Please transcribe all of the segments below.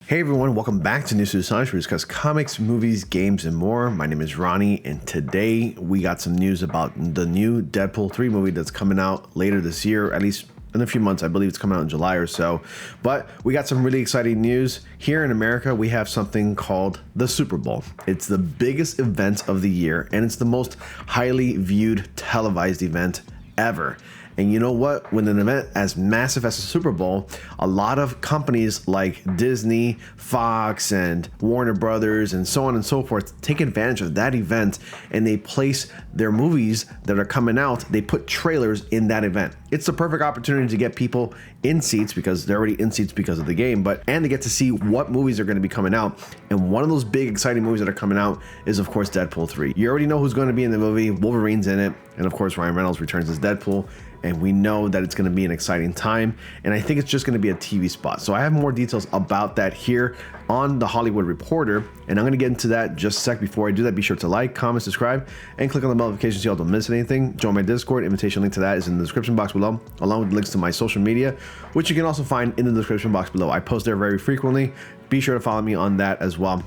Hey everyone, welcome back to News to Assange, where we discuss comics, movies, games, and more. My name is Ronnie, and today we got some news about the new Deadpool 3 movie that's coming out later this year, at least in a few months. I believe it's coming out in July or so. But we got some really exciting news. Here in America, we have something called the Super Bowl. It's the biggest event of the year, and it's the most highly viewed televised event ever. And you know what? When an event as massive as the Super Bowl, a lot of companies like Disney, Fox, and Warner Brothers, and so on and so forth, take advantage of that event, and they place their movies that are coming out. They put trailers in that event. It's the perfect opportunity to get people in seats because they're already in seats because of the game, and to get to see what movies are going to be coming out. And one of those big, exciting movies that are coming out is, of course, Deadpool 3. You already know who's going to be in the movie. Wolverine's in it, and of course, Ryan Reynolds returns as Deadpool. And we know that it's going to be an exciting time, and I think it's just going to be a TV spot. So I have more details about that here on The Hollywood Reporter, and I'm going to get into that just a sec. Before I do that, be sure to like, comment, subscribe, and click on the notifications so you don't miss anything. Join my Discord. Invitation link to that is in the description box below, along with links to my social media, which you can also find in the description box below. I post there very frequently. Be sure to follow me on that as well.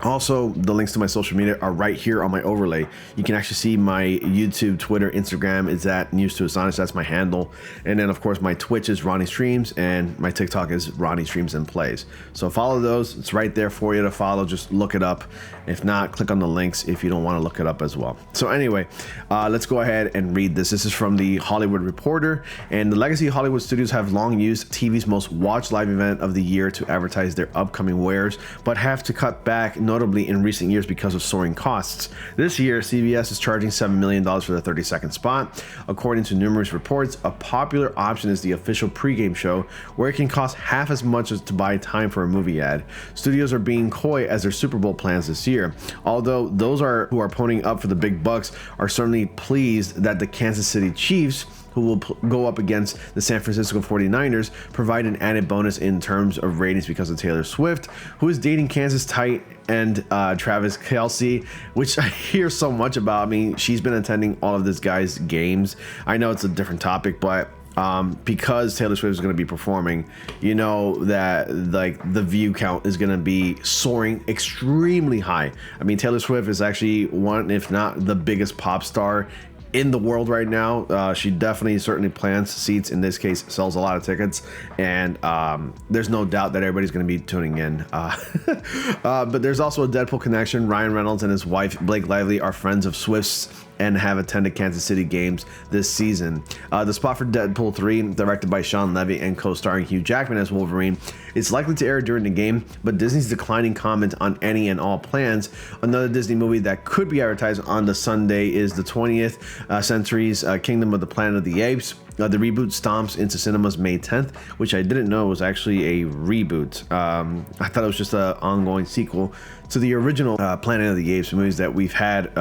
Also, the links to my social media are right here on my overlay. You can actually see my YouTube, Twitter, Instagram is at News to Assange. That's my handle. And then, of course, my Twitch is Ronnie Streams, and my TikTok is Ronnie Streams and Plays. So follow those. It's right there for you to follow. Just look it up. If not, click on the links if you don't want to look it up as well. So anyway, let's go ahead and read this. This is from the Hollywood Reporter. And the legacy Hollywood studios have long used TV's most watched live event of the year to advertise their upcoming wares, but have to cut back notably in recent years because of soaring costs. This year, CBS is charging $7 million for the 30-second spot. According to numerous reports, a popular option is the official pregame show, where it can cost half as much as to buy time for a movie ad. Studios are being coy as their Super Bowl plans this year, although those who are ponying up for the big bucks are certainly pleased that the Kansas City Chiefs, who will go up against the San Francisco 49ers, provide an added bonus in terms of ratings because of Taylor Swift, who is dating Kansas tight end Travis Kelce, which I hear so much about. I mean, she's been attending all of this guy's games. I know it's a different topic, but because Taylor Swift is going to be performing, you know that like the view count is going to be soaring extremely high. I mean, Taylor Swift is actually one, if not the biggest pop star in the world right now. She certainly plants seats. In this case, sells a lot of tickets, and there's no doubt that everybody's going to be tuning in. But there's also a Deadpool connection. Ryan Reynolds and his wife Blake Lively are friends of Swift's and have attended Kansas City games this season. The spot for Deadpool 3, directed by Sean Levy and co-starring Hugh Jackman as Wolverine, is likely to air during the game, but Disney's declining comment on any and all plans. Another Disney movie that could be advertised on the Sunday is the 20th Century's Kingdom of the Planet of the Apes. The reboot stomps into cinemas May 10th, which I didn't know was actually a reboot. I thought it was just an ongoing sequel to the original Planet of the Apes movies that we've had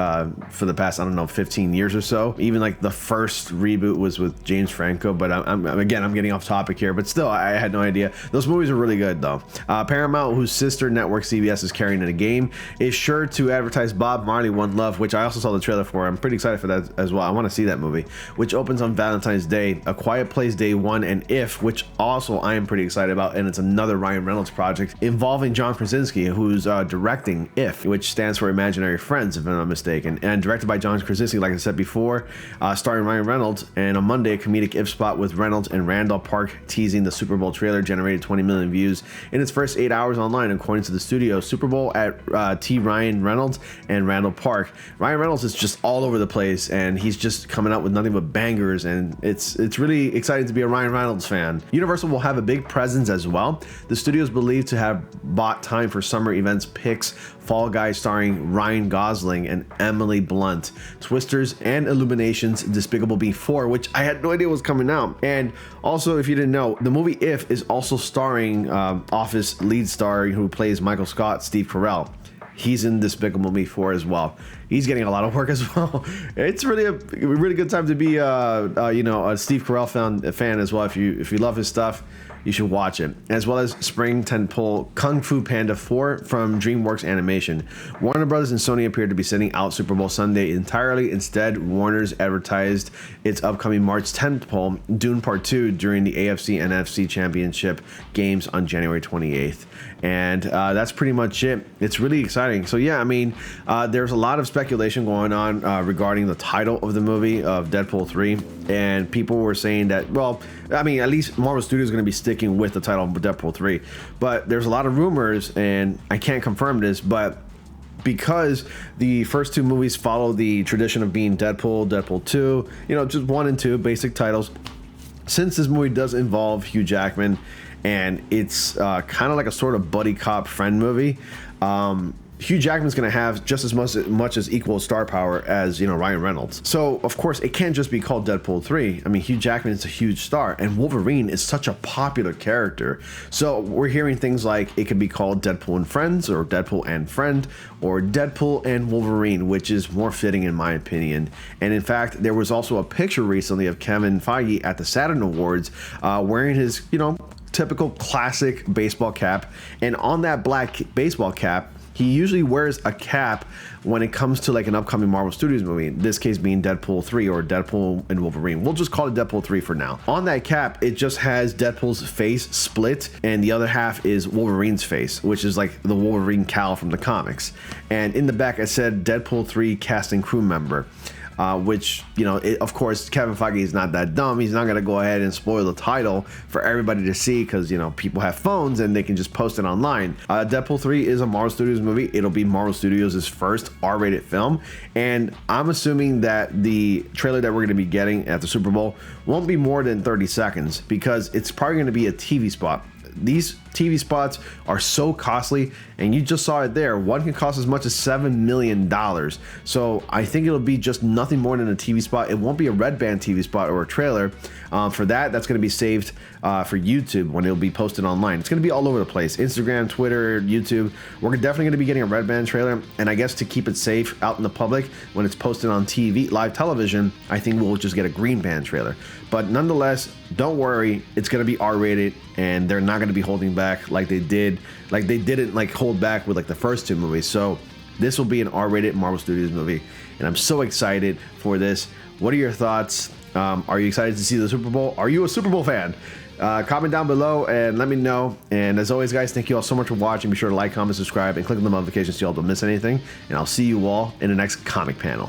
for the past, 15 years or so. Even like the first reboot was with James Franco, but I'm getting off topic here, but still, I had no idea. Those movies are really good though. Paramount, whose sister network CBS is carrying in the game, is sure to advertise Bob Marley One Love, which I also saw the trailer for. I'm pretty excited for that as well. I want to see that movie, which opens on Valentine's Day. A Quiet Place Day 1, and If, which also I am pretty excited about, and it's another Ryan Reynolds project involving John Krasinski, who's directing If, which stands for Imaginary Friends, if I'm not mistaken, and directed by John Krasinski, like I said before, starring Ryan Reynolds. And on Monday, a comedic If spot with Reynolds and Randall Park teasing the Super Bowl trailer generated 20 million views in its first 8 hours online, according to the studio. Super Bowl at T. Ryan Reynolds and Randall Park. Ryan Reynolds is just all over the place, and he's just coming out with nothing but bangers, and it's really exciting to be a Ryan Reynolds fan. Universal will have a big presence as well. The studio is believed to have bought time for summer events picks Fall Guy starring Ryan Gosling and Emily Blunt, Twisters, and Illumination's Despicable Me 4, which I had no idea was coming out. And also, if you didn't know, the movie If is also starring Office lead star who plays Michael Scott, Steve Carell. he's in Despicable Me 4 as well. He's getting a lot of work as well. It's really a really good time to be you know, a Steve Carell fan as well. If you love his stuff, you should watch it. As well as spring tentpole Kung Fu Panda 4 from DreamWorks Animation. Warner Brothers and Sony appeared to be sending out Super Bowl Sunday entirely. Instead, Warner's advertised its upcoming March tentpole Dune Part 2 during the AFC and NFC Championship games on January 28th. And that's pretty much it. It's really exciting. So yeah, I mean, there's a lot of speculation going on regarding the title of the movie of Deadpool 3, and people were saying that, well, I mean, at least Marvel Studios is going to be sticking with the title of Deadpool 3, but there's a lot of rumors, and I can't confirm this, but because the first two movies follow the tradition of being Deadpool, Deadpool 2, you know, just 1 and 2 basic titles, since this movie does involve Hugh Jackman, and it's kind of like a sort of buddy cop friend movie, Hugh Jackman's going to have just as much as equal star power as, you know, Ryan Reynolds. So of course it can't just be called Deadpool 3. I mean, Hugh Jackman is a huge star, and Wolverine is such a popular character. So we're hearing things like it could be called Deadpool and Friends, or Deadpool and Friend, or Deadpool and Wolverine, which is more fitting in my opinion. And in fact, there was also a picture recently of Kevin Feige at the Saturn Awards wearing his, you know, typical classic baseball cap, and on that black baseball cap, he usually wears a cap when it comes to like an upcoming Marvel Studios movie, in this case being Deadpool 3 or Deadpool and Wolverine. We'll just call it Deadpool 3 for now. On that cap, it just has Deadpool's face split, and the other half is Wolverine's face, which is like the Wolverine cowl from the comics. And in the back, it said Deadpool 3 cast and crew member. Which, you know, of course, Kevin Feige is not that dumb. He's not going to go ahead and spoil the title for everybody to see because, you know, people have phones and they can just post it online. Deadpool 3 is a Marvel Studios movie. It'll be Marvel Studios' first R-rated film. And I'm assuming that the trailer that we're going to be getting at the Super Bowl won't be more than 30 seconds because it's probably going to be a TV spot. These TV spots are so costly, and you just saw it there. One can cost as much as $7 million. So I think it'll be just nothing more than a TV spot. It won't be a red band TV spot or a trailer. For that's going to be saved for YouTube when it'll be posted online. It's going to be all over the place. Instagram, Twitter, YouTube. We're definitely going to be getting a red band trailer. And I guess to keep it safe out in the public, when it's posted on TV, live television, I think we'll just get a green band trailer. But nonetheless, don't worry. It's going to be R-rated, and they're not going to be holding back like they did. Like they didn't like hold back with like the first two movies. So this will be an R-rated Marvel Studios movie, and I'm so excited for this. What are your thoughts? Are you excited to see the Super Bowl? Are you a Super Bowl fan? Comment down below and let me know. And as always, guys, thank you all so much for watching. Be sure to like, comment, subscribe, and click on the notifications so you all don't miss anything. And I'll see you all in the next comic panel.